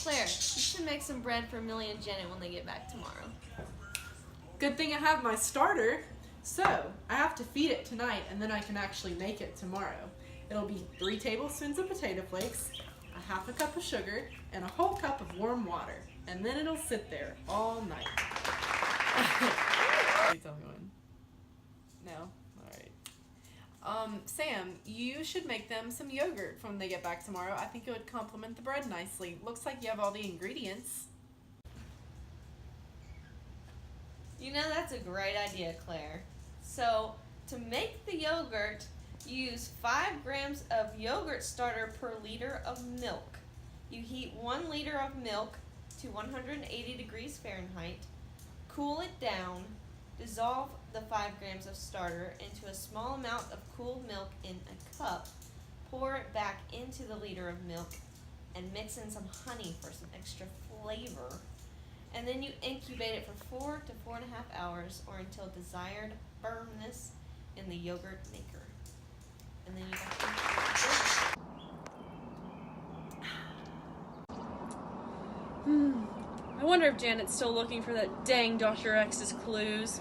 Claire, you should make some bread for Millie and Janet when they get back tomorrow. Good thing I have my starter. So, I have to feed it tonight and then I can actually make it tomorrow. It'll be 3 tablespoons of potato flakes, a half a cup of sugar, and a whole cup of warm water. And then it'll sit there all night. Please tell me when. No? Alright. Sam, you should make them some yogurt when they get back tomorrow. I think it would complement the bread nicely. Looks like you have all the ingredients. You know, that's a great idea, Claire. So, to make the yogurt, use 5 grams of yogurt starter per liter of milk. You heat 1 liter of milk to 180 degrees Fahrenheit. Cool it down. Dissolve the 5 grams of starter into a small amount of cooled milk in a cup. Pour it back into the liter of milk and mix in some honey for some extra flavor. And then you incubate it for 4 to 4.5 hours or until desired firmness in the yogurt maker. And then you have I wonder if Janet's still looking for that dang Dr. X's clues.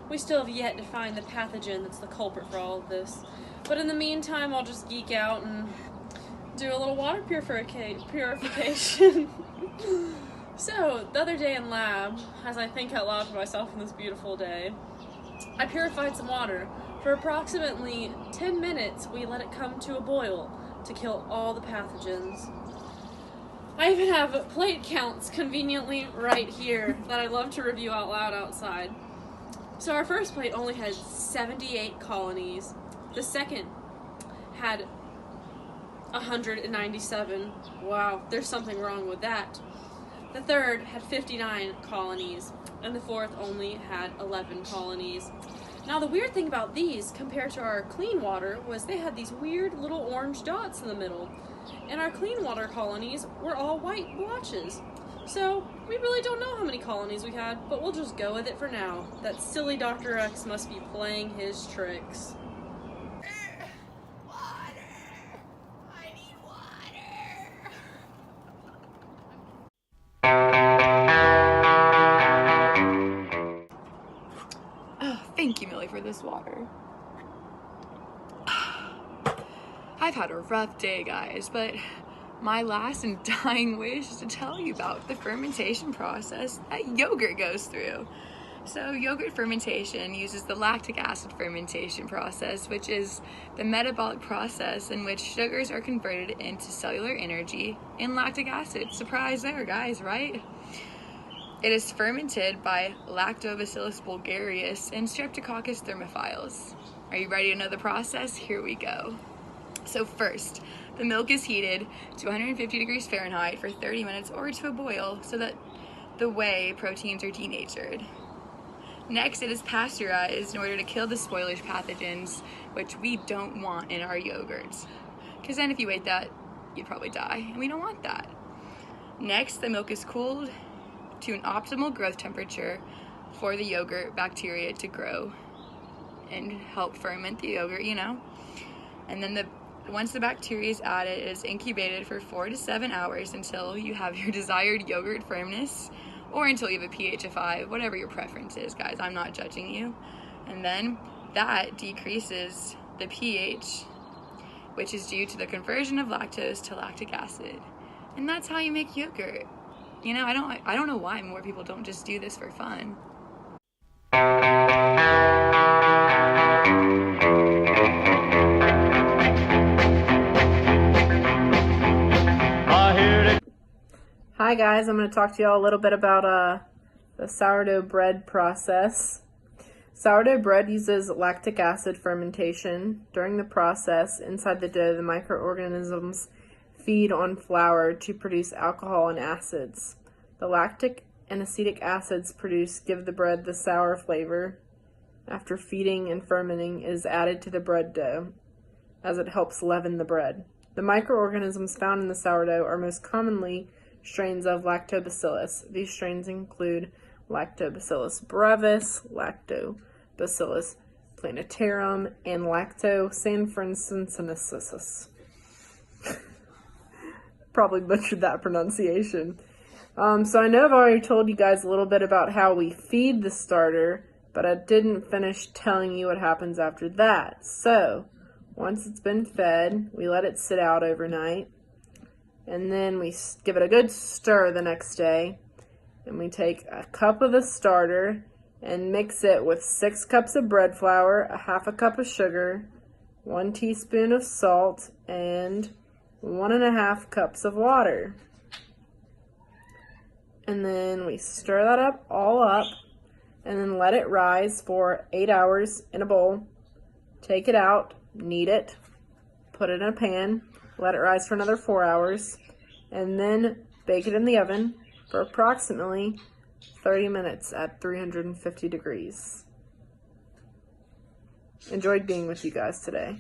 We still have yet to find the pathogen that's the culprit for all of this. But in the meantime, I'll just geek out and do a little water purification. So, the other day in lab, as I think out loud to myself on this beautiful day, I purified some water. For approximately 10 minutes, we let it come to a boil to kill all the pathogens. I even have plate counts conveniently right here that I love to review out loud outside. So our first plate only had 78 colonies. The second had 197. Wow, there's something wrong with that. The third had 59 colonies, and the fourth only had 11 colonies. Now the weird thing about these, compared to our clean water, was they had these weird little orange dots in the middle. And our clean water colonies were all white blotches. So, we really don't know how many colonies we had, but we'll just go with it for now. That silly Dr. X must be playing his tricks. Thank you, Millie, for this water. I've had a rough day, guys, but my last and dying wish is to tell you about the fermentation process that yogurt goes through. So yogurt fermentation uses the lactic acid fermentation process, which is the metabolic process in which sugars are converted into cellular energy in lactic acid. Surprise there, guys, right? It is fermented by Lactobacillus bulgarius and Streptococcus thermophiles. Are you ready to know the process? Here we go. So first, the milk is heated to 150 degrees Fahrenheit for 30 minutes or to a boil so that the whey proteins are denatured. Next, it is pasteurized in order to kill the spoilage pathogens, which we don't want in our yogurts. Because then if you ate that, you'd probably die, and we don't want that. Next, the milk is cooled to an optimal growth temperature for the yogurt bacteria to grow and help ferment the yogurt, you know. And then once the bacteria is added, it is incubated for 4 to 7 hours until you have your desired yogurt firmness, or until you have a pH of 5, whatever your preference is, guys. I'm not judging you. And then that decreases the pH, which is due to the conversion of lactose to lactic acid. And that's how you make yogurt. You know, I don't know why more people don't just do this for fun. Hi guys, I'm going to talk to y'all a little bit about the sourdough bread process. Sourdough bread uses lactic acid fermentation. During the process, inside the dough, the microorganisms feed on flour to produce alcohol and acids. The lactic and acetic acids produced give the bread the sour flavor. After feeding and fermenting, it is added to the bread dough, as it helps leaven the bread. The microorganisms found in the sourdough are most commonly strains of lactobacillus. These strains include Lactobacillus brevis, Lactobacillus plantarum, and Lactosanfrancensis. probably butchered that pronunciation. So I know I've already told you guys a little bit about how we feed the starter, but I didn't finish telling you what happens after that. So, once it's been fed, we let it sit out overnight, and then we give it a good stir the next day, and we take a cup of the starter and mix it with 6 cups of bread flour, a half a cup of sugar, 1 teaspoon of salt, and 1.5 cups of water. And then we stir that all up, and then let it rise for 8 hours in a bowl. Take it out, knead it, put it in a pan, let it rise for another 4 hours, and then bake it in the oven for approximately 30 minutes at 350 degrees. Enjoyed being with you guys today.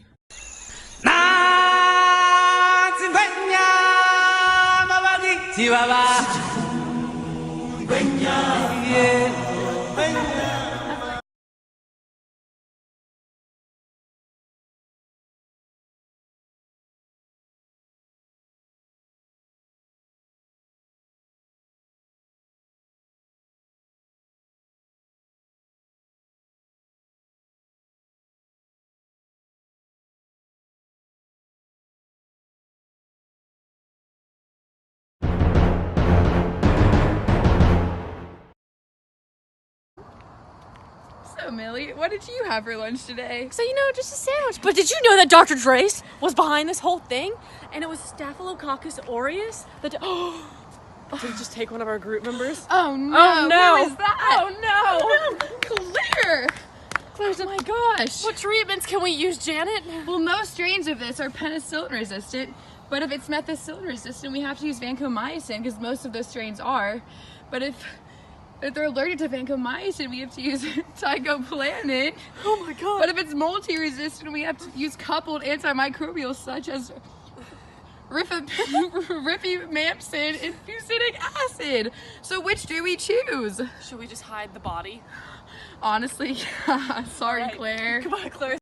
So, Millie, what did you have for lunch today? So, just a sandwich. But did you know that Dr. Trace was behind this whole thing? And it was Staphylococcus aureus? Did he just take one of our group members? Oh no! Oh no! Who is that? Oh no! Claire! Oh my gosh! What treatments can we use, Janet? Well, most strains of this are penicillin resistant, but if it's methicillin resistant, we have to use vancomycin because most of those strains are. But if they're allergic to vancomycin, we have to use ticoplanin. Oh my god! But if it's multi-resistant, we have to use coupled antimicrobials such as rifamycin and fusidic acid. So which do we choose? Should we just hide the body? Honestly, sorry, Right. Claire. Come on, Claire.